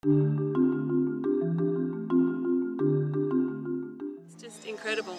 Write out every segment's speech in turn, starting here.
It's just incredible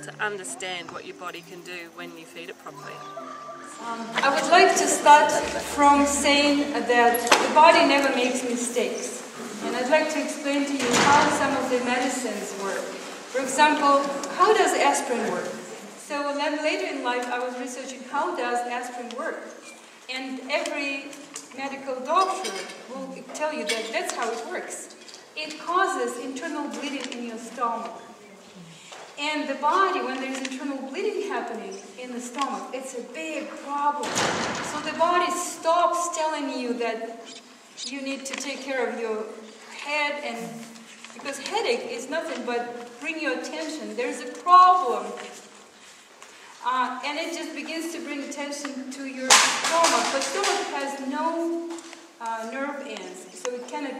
to understand what your body can do when you feed it properly. I would like to start from saying that the body never makes mistakes. And I'd like to explain to you how some of the medicines work. For example, how does aspirin work? So then later in life I was researching how does aspirin work. And every medical doctor will tell you that that's how it works. It causes internal bleeding in your stomach. And the body, when there's internal bleeding happening in the stomach, it's a big problem. So the body stops telling you that you need to take care of your head, and because headache is nothing but bring your attention. There's a problem. And it just begins to bring attention to your stomach. But stomach has no nerve ends, so it cannot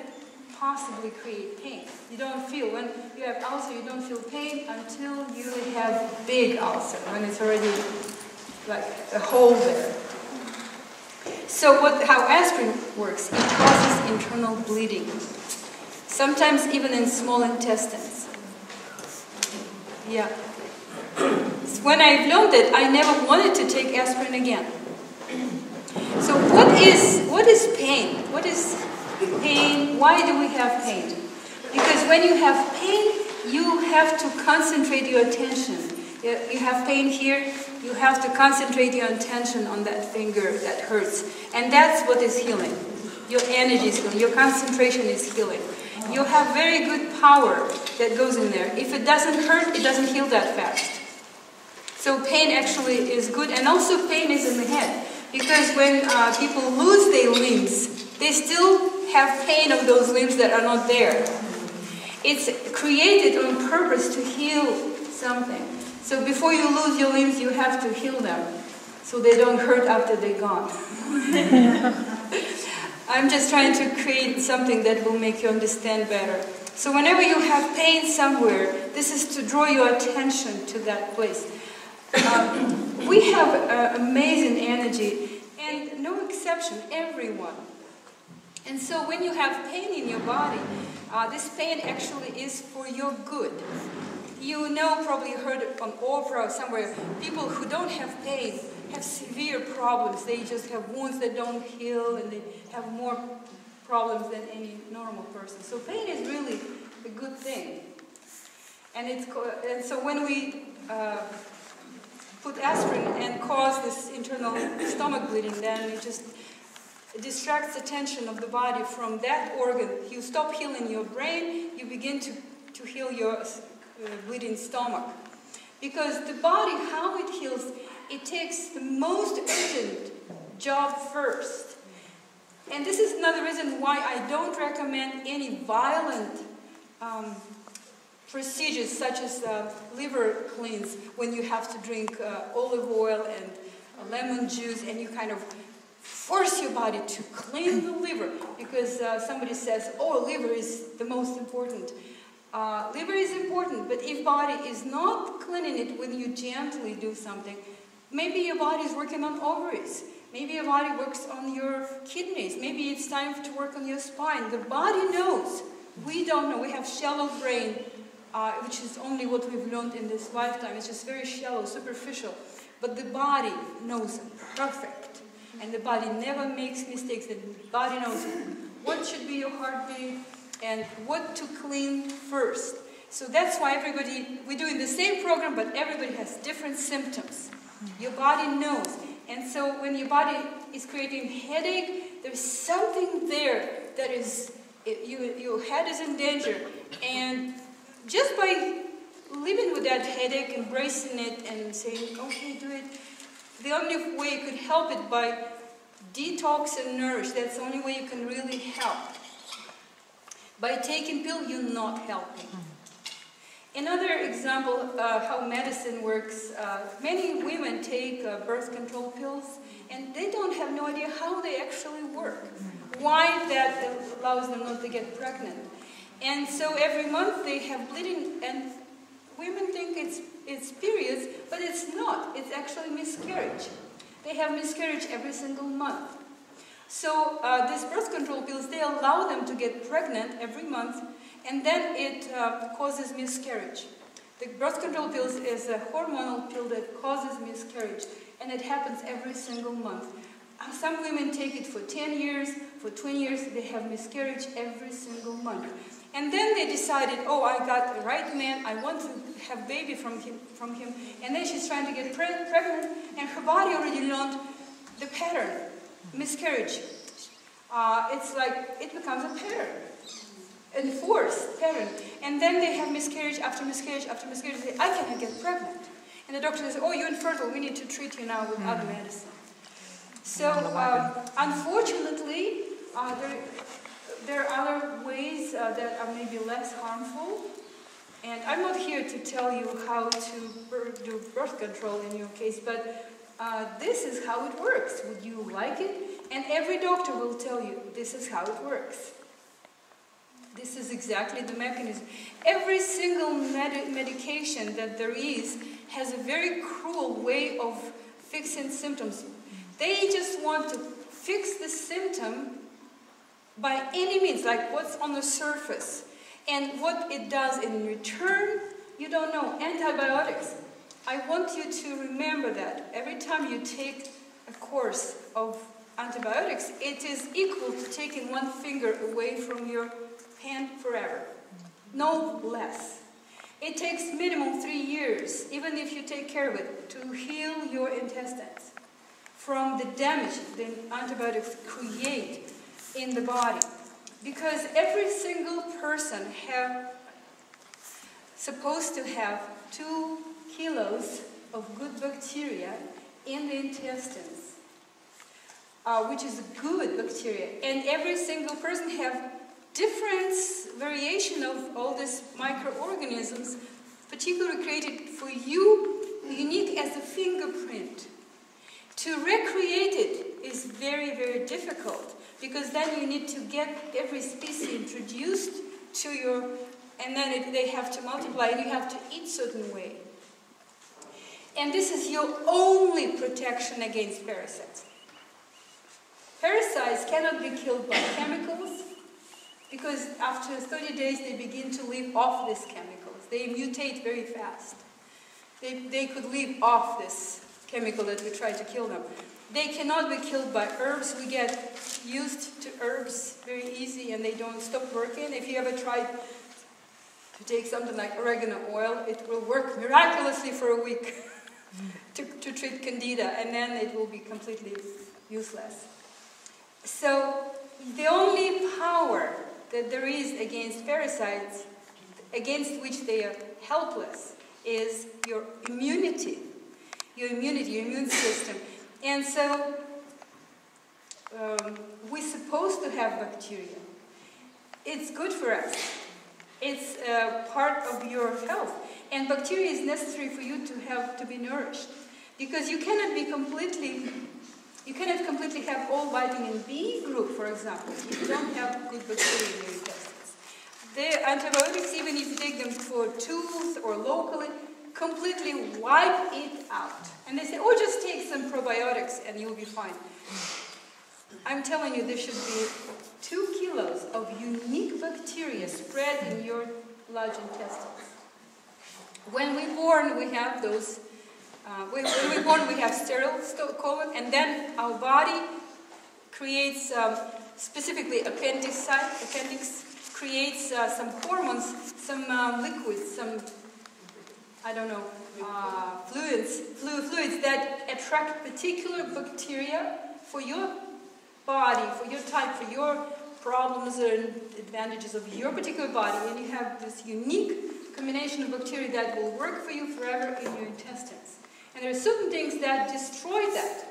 possibly create pain. You don't feel, when you have ulcer, you don't feel pain until you have big ulcer, when it's already like a hole there. So how aspirin works, it causes internal bleeding. Sometimes even in small intestines. Yeah. When I learned it, I never wanted to take aspirin again. So what is pain? What is pain? Why do we have pain? Because when you have pain, you have to concentrate your attention. You have pain here, you have to concentrate your attention on that finger that hurts. And that's what is healing. Your energy is healing, your concentration is healing. You have very good power that goes in there. If it doesn't hurt, it doesn't heal that fast. So pain actually is good, and also pain is in the head. Because when people lose their limbs, they still have pain of those limbs that are not there. It's created on purpose to heal something. So before you lose your limbs, you have to heal them, so they don't hurt after they're gone. I'm just trying to create something that will make you understand better. So whenever you have pain somewhere, this is to draw your attention to that place. We have amazing energy, and no exception, everyone. And so when you have pain in your body, this pain actually is for your good. You know, probably heard it on Oprah or somewhere, people who don't have pain have severe problems. They just have wounds that don't heal, and they have more problems than any normal person. So pain is really a good thing. And so when we put aspirin and cause this internal stomach bleeding, then it just distracts attention of the body from that organ. You stop healing your brain, you begin to heal your bleeding stomach. Because the body, how it heals, it takes the most urgent job first. And this is another reason why I don't recommend any violent procedures such as liver cleanse, when you have to drink olive oil and lemon juice, and you kind of force your body to clean the liver, because somebody says, oh, liver is the most important. Liver is important, but if body is not cleaning it when you gently do something, maybe your body is working on ovaries, maybe your body works on your kidneys, maybe it's time to work on your spine. The body knows. We don't know. We have shallow brain, which is only what we've learned in this lifetime. It's just very shallow, superficial. But the body knows perfect. And the body never makes mistakes. The body knows what should be your heartbeat and what to clean first. So that's why we're doing the same program, but everybody has different symptoms. Your body knows. And so when your body is creating headache, there's something there that is, your head is in danger. And just by living with that headache, embracing it and saying, okay, do it, the only way you could help it by detox and nourish. That's the only way you can really help. By taking pill, you're not helping. Another example how medicine works, many women take birth control pills, and they don't have no idea how they actually work. Why that allows them not to get pregnant. And so every month they have bleeding, and women think it's periods, but it's not. It's actually miscarriage. They have miscarriage every single month. So these birth control pills, they allow them to get pregnant every month, and then it causes miscarriage. The birth control pills is a hormonal pill that causes miscarriage, and it happens every single month. Some women take it for 10 years, for 20 years, they have miscarriage every single month. And then they decided, oh, I got the right man, I want to have baby from him. And then she's trying to get pregnant, and her body already learned the pattern, miscarriage. It's like, it becomes a pattern, enforced pattern. And then they have miscarriage after miscarriage after miscarriage. They say, I cannot get pregnant. And the doctor says, oh, you're infertile, we need to treat you now with other medicine. So, unfortunately, there are other ways that are maybe less harmful. And I'm not here to tell you how to do birth control in your case, but this is how it works. Would you like it? And every doctor will tell you, this is how it works. This is exactly the mechanism. Every single medication that there is has a very cruel way of fixing symptoms. They just want to fix the symptom by any means, like what's on the surface. And what it does in return, you don't know. Antibiotics. I want you to remember that. Every time you take a course of antibiotics, it is equal to taking one finger away from your hand forever. No less. It takes minimum 3 years, even if you take care of it, to heal your intestines from the damage that antibiotics create in the body. Because every single person supposed to have 2 kilos of good bacteria in the intestines, which is good bacteria. And every single person have different variation of all these microorganisms, particularly created for you, unique as a fingerprint. To recreate it is very, very difficult, because then you need to get every species introduced to your, and then they have to multiply, and you have to eat certain way. And this is your only protection against parasites. Parasites cannot be killed by chemicals, because after 30 days they begin to live off these chemicals. They mutate very fast. They could live off this chemical that we try to kill them. They cannot be killed by herbs. We get used to herbs very easy and they don't stop working. If you ever tried to take something like oregano oil, it will work miraculously for a week to treat candida, and then it will be completely useless. So the only power that there is against parasites, against which they are helpless, is your immunity. Your immune system. And so we're supposed to have bacteria. It's good for us. It's part of your health. And bacteria is necessary for you to be nourished. Because you cannot completely have all vitamin B group, for example, if you don't have good bacteria in your intestines. The antibiotics, even if you take them for tooth or locally, completely wipe it out. And they say, oh, just take some probiotics and you'll be fine. I'm telling you, there should be 2 kilos of unique bacteria spread in your large intestines. When we're born, we have those, when we're born, we have sterile colon, and then our body creates, specifically appendix creates some hormones, some liquids, some fluids that attract particular bacteria for your body, for your type, for your problems and advantages of your particular body. And you have this unique combination of bacteria that will work for you forever in your intestines. And there are certain things that destroy that.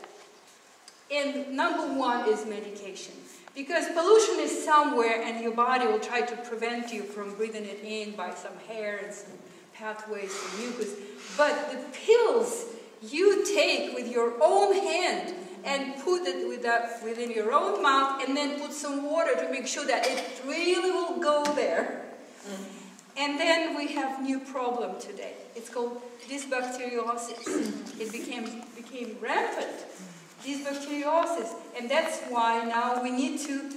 And number 1 is medication. Because pollution is somewhere and your body will try to prevent you from breathing it in by some hair and some pathways to mucus. But the pills you take with your own hand and put it within your own mouth and then put some water to make sure that it really will go there. And then we have new problem today. It's called dysbacteriosis. It became rampant. these bacteriolosis. And that's why now we need to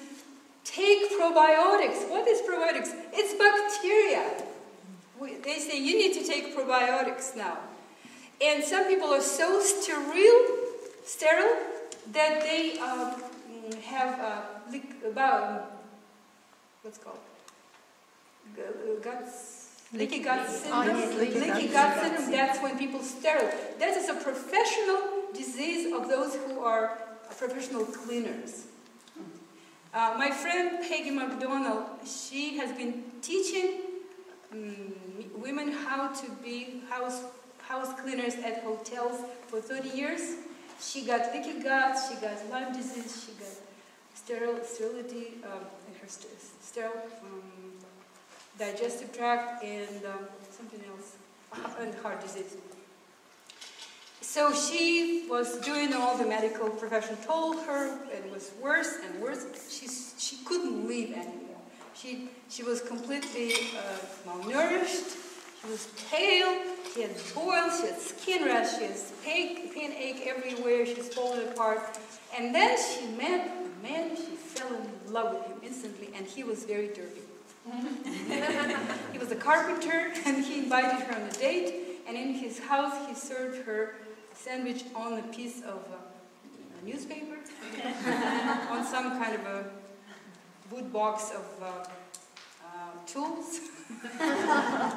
take probiotics. What is probiotics? It's bacteria. They say you need to take probiotics now. And some people are so sterile that they have what's called? Leaky gut syndrome. Leaky gut syndrome. That's when people sterile. That is a professional disease of those who are professional cleaners. My friend Peggy McDonald, she has been teaching women how to be house cleaners at hotels for 30 years. She got leaky gut, she got Lyme disease, she got sterility in her sterile digestive tract, and something else, and heart disease. So she was doing all the medical profession told her, and it was worse and worse. She couldn't live anymore. She was completely malnourished. She was pale. She had boils. She had skin rash. She had pain ache everywhere. She was falling apart. And then she met a man. She fell in love with him instantly, and he was very dirty. He was a carpenter, and he invited her on a date. And in his house, he served her a sandwich on a piece of a newspaper, on some kind of a wood box of tools.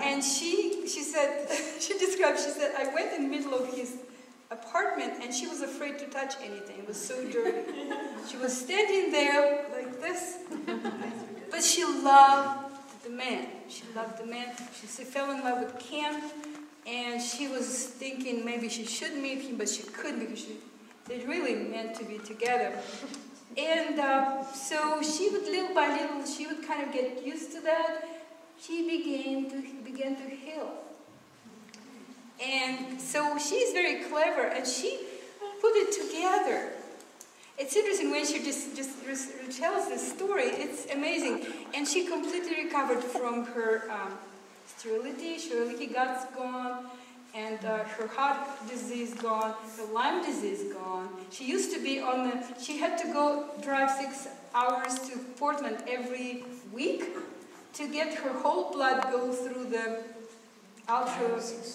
And she said, she said, I went in the middle of his apartment and she was afraid to touch anything. It was so dirty. She was standing there like this, but she loved the man. She loved the man. She fell in love with Ken, and she was thinking maybe she should meet him, but she couldn't because they really meant to be together. And so she would, little by little, she would kind of get used to that. She began to heal. And so she's very clever, and she put it together. It's interesting when she just tells this story. It's amazing. And she completely recovered from her sterility. Her leaky gut's gone, and her heart disease gone, her Lyme disease gone. She used to be she had to go drive 6 hours to Portland every week to get her whole blood go through the ultraviolet,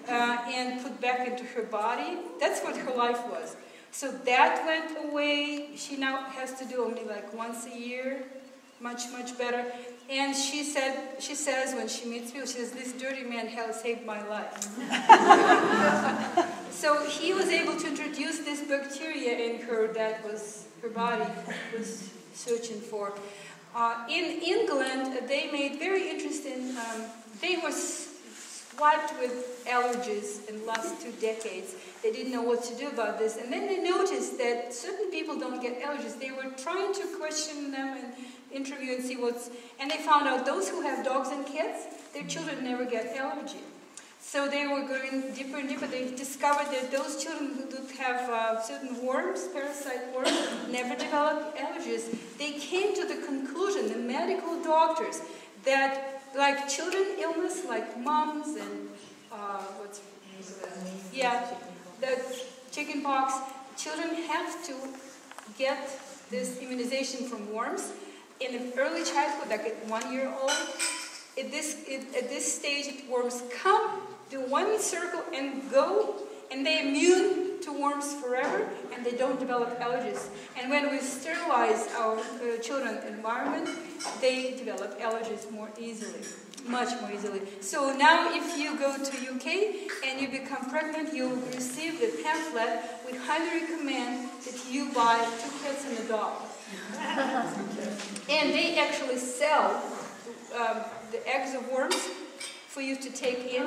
and put back into her body. That's what her life was. So that went away. She now has to do only like once a year, much better. And she says when she meets me, she says, "This dirty man has saved my life." So he was able to introduce this bacteria in her that was her body was searching for. In England, they made very interesting. They were swiped with allergies in the last 2 decades. They didn't know what to do about this, and then they noticed that certain people don't get allergies. They were trying to question them and interview and see and they found out those who have dogs and cats, their children never get allergy. So they were going deeper and deeper. They discovered that those children who do have certain worms, parasite worms, never develop allergies. They came to the conclusion, the medical doctors, that like children illness, like mumps and the chicken pox, children have to get this immunization from worms in early childhood, like at 1 year old. At this stage, worms come, do one circle and go, and they're immune to worms forever, and they don't develop allergies. And when we sterilize our children's environment, they develop allergies more easily, much more easily. So now if you go to UK and you become pregnant, you'll receive the pamphlet. We highly recommend that you buy 2 cats and a dog. And they actually sell the eggs of worms for you to take in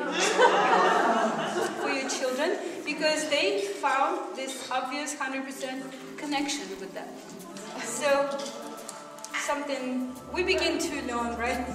for your children, because they found this obvious 100% connection with them. So something we begin to learn, right?